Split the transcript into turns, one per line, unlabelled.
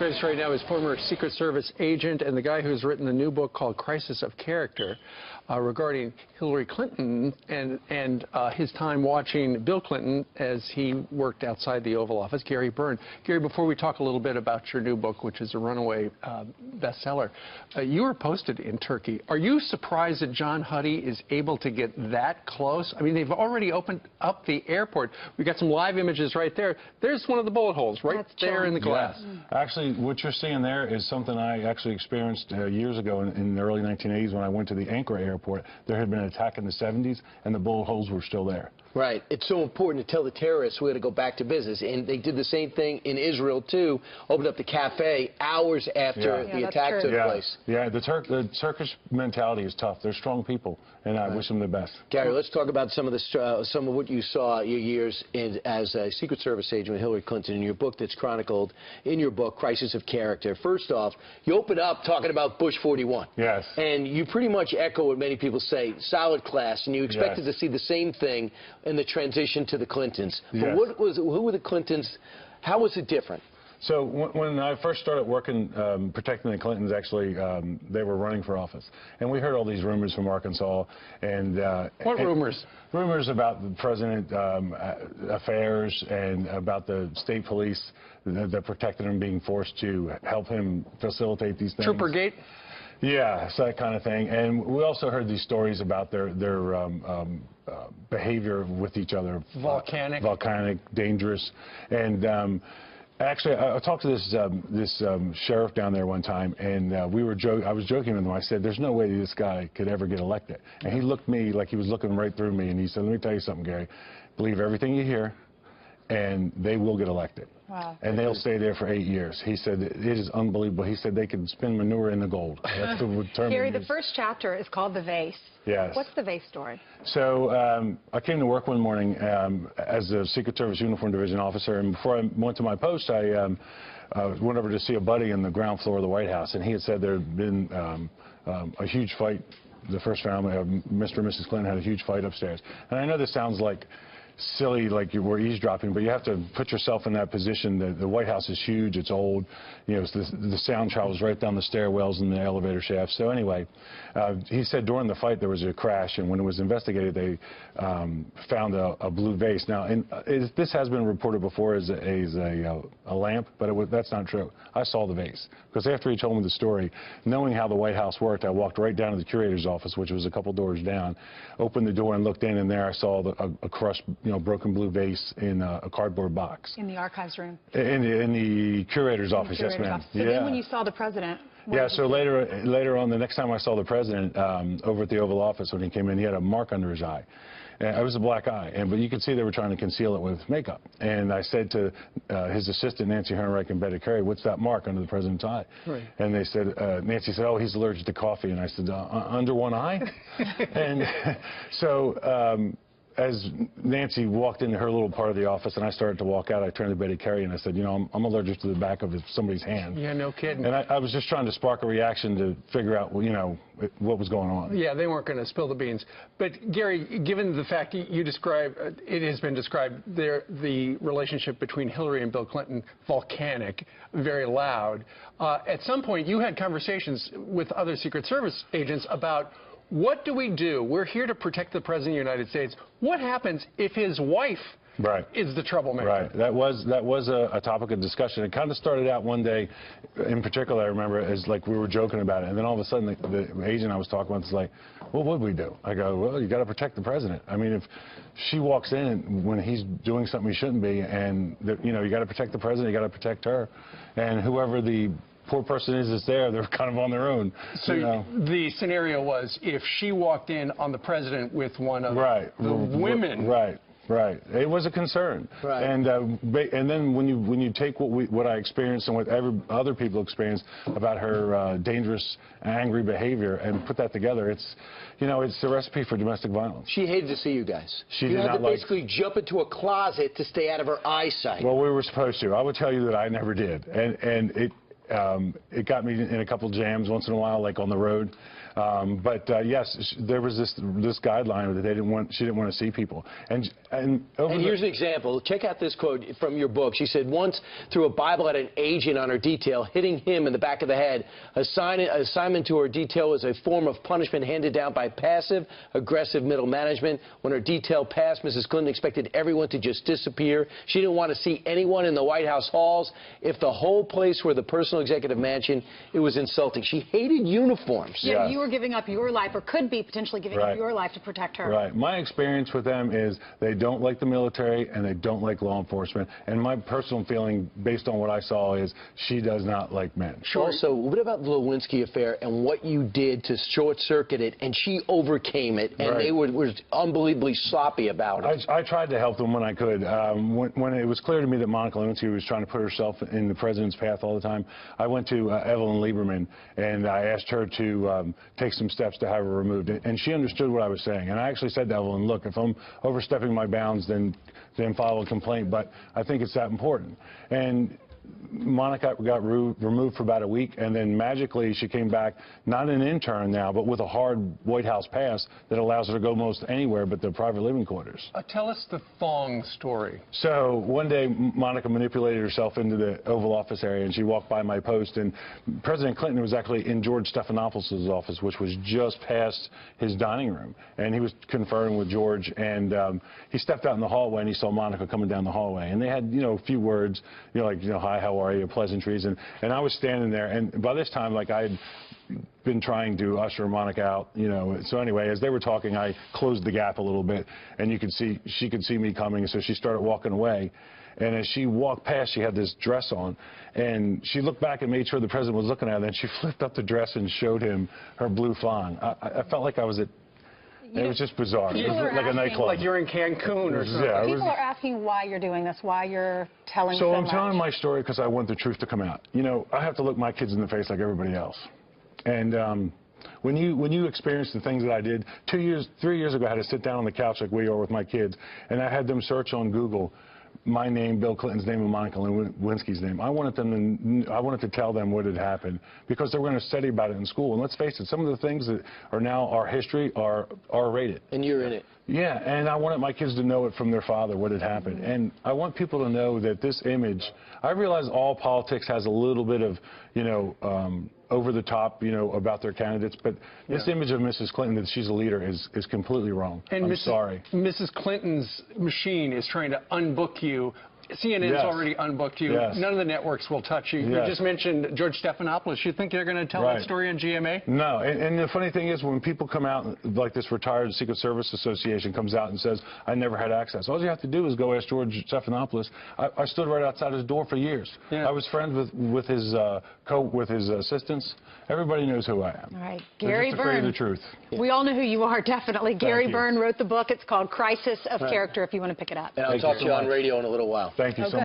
Joining us right now is former Secret Service agent and the guy who's written the new book called Crisis of Character regarding Hillary Clinton and his time watching Bill Clinton as he worked outside the Oval Office, Gary Byrne. Gary, before we talk a little bit about your new book, which is a runaway bestseller, you were posted in Turkey. Are you surprised that John Huddy is able to get that close? I mean, they've already opened up the airport. We got some live images right there. There's one of the bullet holes right there in the glass.
Yeah. Actually, what you're seeing there is something I actually experienced years ago in the early 1980s when I went to the Ankara airport. There had been an attack in the 70s, and the bullet holes were still there.
Right. It's so important to tell the terrorists we're going to go back to business. And they did the same thing in Israel, too. Opened up the cafe hours after the attack took place.
Yeah, the Turkish mentality is tough. They're strong people, and I wish them the best.
Gary, let's talk about some of what you saw your years as a Secret Service agent with Hillary Clinton in your book that's chronicled in your book, Crisis of Character. First off, you open up talking about Bush 41.
Yes.
And you pretty much echo what many people say, solid class, and you expected to see the same thing in the transition to the Clintons.
Yes.
But who were the Clintons? How was it different?
So when I first started working protecting the Clintons, actually, they were running for office. And we heard all these rumors from Arkansas. And
what rumors?
Rumors about the president affairs and about the state police that protected him being forced to help him facilitate these things.
Troopergate?
Yeah, so that kind of thing. And we also heard these stories about their behavior with each other.
Volcanic.
Volcanic, dangerous. And actually, I talked to this sheriff down there one time, and I was joking with him. I said, there's no way this guy could ever get elected. And he looked at me like he was looking right through me, and he said, let me tell you something, Gary. Believe everything you hear, and they will get elected.
Wow.
And they'll stay there for 8 years. He said, it is unbelievable. He said they can spin manure in the gold. That's the term.
Gary, the first chapter is called The Vase.
Yes.
What's the Vase story?
So I came to work one morning as a Secret Service Uniform Division officer, and before I went to my post, I went over to see a buddy in the ground floor of the White House, and he had said there had been a huge fight. The first family, Mr. and Mrs. Clinton, had a huge fight upstairs. And I know this sounds like silly, like you were eavesdropping, but you have to put yourself in that position. The White House is huge, it's old, you know, the sound travels right down the stairwells and the elevator shafts. So anyway, he said during the fight there was a crash, and when it was investigated, they found a blue vase. Now, this has been reported before as a lamp, but that's not true. I saw the vase, because after he told me the story, knowing how the White House worked, I walked right down to the curator's office, which was a couple doors down, opened the door and looked in, and there I saw a crushed, broken blue vase in a cardboard box.
In the archives room.
In the curator's office, yes, ma'am.
So then when you saw the president...
Yeah, so later on, the next time I saw the president over at the Oval Office when he came in, he had a mark under his eye. It was a black eye, but you could see they were trying to conceal it with makeup. And I said to his assistant, Nancy Herrenreich and Betty Carey, what's that mark under the president's eye? Right. And they said, Nancy said, oh, he's allergic to coffee. And I said, under one eye? And so... as Nancy walked into her little part of the office and I started to walk out, I turned to Betty Carey and I said, I'm allergic to the back of somebody's hand.
Yeah, no kidding.
And I was just trying to spark a reaction to figure out, what was going on.
Yeah, they weren't going to spill the beans. But, Gary, given the fact you described, it has been described, the relationship between Hillary and Bill Clinton, volcanic, very loud. At some point, you had conversations with other Secret Service agents about what do we do? We're here to protect the President of the United States. What happens if his wife is the troublemaker?
Right. That was a topic of discussion. It kind of started out one day, in particular, I remember, as like we were joking about it. And then all of a sudden, the agent I was talking with was like, what would we do? I go, well, you got to protect the President. I mean, if she walks in when he's doing something he shouldn't be, and, you got to protect the President, you got to protect her. And whoever the poor person is that's there, they're kind of on their own.
So the scenario was if she walked in on the president with one of the women.
Right. It was a concern. Right. And then when you take what I experienced and what other people experienced about her dangerous, angry behavior and put that together, it's a recipe for domestic violence.
She hated to see you guys.
You
had to basically jump into a closet to stay out of her eyesight.
Well, we were supposed to. I would tell you that I never did, and it got me in a couple jams once in a while, like on the road. Yes, there was this guideline that she didn't want to see people. And
here's an example. Check out this quote from your book. She said, once threw a Bible at an agent on her detail, hitting him in the back of the head. Assignment to her detail was a form of punishment handed down by passive-aggressive middle management. When her detail passed, Mrs. Clinton expected everyone to just disappear. She didn't want to see anyone in the White House halls. If the whole place were the personal executive mansion, it was insulting. She hated uniforms.
Yeah, you were giving up your life, or could be potentially giving up your life to protect her.
Right. My experience with them is they don't like the military and they don't like law enforcement. And my personal feeling, based on what I saw, is she does not like men.
Sure. Also, what about the Lewinsky affair and what you did to short-circuit it, and she overcame it, and they were unbelievably sloppy about it?
I tried to help them when I could. When it was clear to me that Monica Lewinsky was trying to put herself in the president's path all the time, I went to Evelyn Lieberman, and I asked her to take some steps to have her removed. And she understood what I was saying. And I actually said to Evelyn, look, if I'm overstepping my bounds, then file a complaint. But I think it's that important. And Monica got removed for about a week, and then magically she came back, not an intern now, but with a hard White House pass that allows her to go most anywhere but the private living quarters.
Tell us the thong story.
So one day Monica manipulated herself into the Oval Office area, and she walked by my post, and President Clinton was actually in George Stephanopoulos' office, which was just past his dining room, and he was conferring with George, and he stepped out in the hallway and he saw Monica coming down the hallway, and they had, a few words, hi, how are you, pleasantries, and I was standing there, and by this time, I had been trying to usher Monica out, so anyway, as they were talking, I closed the gap a little bit, and she could see me coming, so she started walking away. And as she walked past, she had this dress on, and she looked back and made sure the president was looking at her, and she flipped up the dress and showed him her blue thong. I felt like I was at... It was just bizarre. It was like a nightclub.
Like you're in Cancun or something.
Yeah,
People are asking why you're doing this, why you're telling
so
much.
I'm telling my story because I want the truth to come out. I have to look my kids in the face like everybody else. And when you experience the things that I did, 3 years ago, I had to sit down on the couch like we are with my kids, and I had them search on Google my name, Bill Clinton's name, and Monica Lewinsky's name. I wanted to tell them what had happened because they were going to study about it in school. And let's face it, some of the things that are now our history are R-rated.
And you're in it.
Yeah, and I wanted my kids to know it from their father, what had happened. And I want people to know that this image, I realize all politics has a little bit of, over the top, about their candidates, but this image of Mrs. Clinton, that she's a leader, is completely wrong.
And
I'm sorry.
Mrs. Clinton's machine is trying to unbook you. CNN's already unbooked you.
Yes.
None of the networks will touch you. You just mentioned George Stephanopoulos. You think they're going to tell that story on GMA?
No, and the funny thing is when people come out, like this retired Secret Service Association comes out and says, I never had access. All you have to do is go ask George Stephanopoulos. I stood right outside his door for years. Yeah. I was friends with his assistants. Everybody knows who I am.
All right.
Gary Byrne. Afraid of the truth.
We all know who you are, definitely. Gary Byrne wrote the book. It's called Crisis of Character, if you want to pick it up.
And I'll talk to you on radio in a little while.
Thank you so much.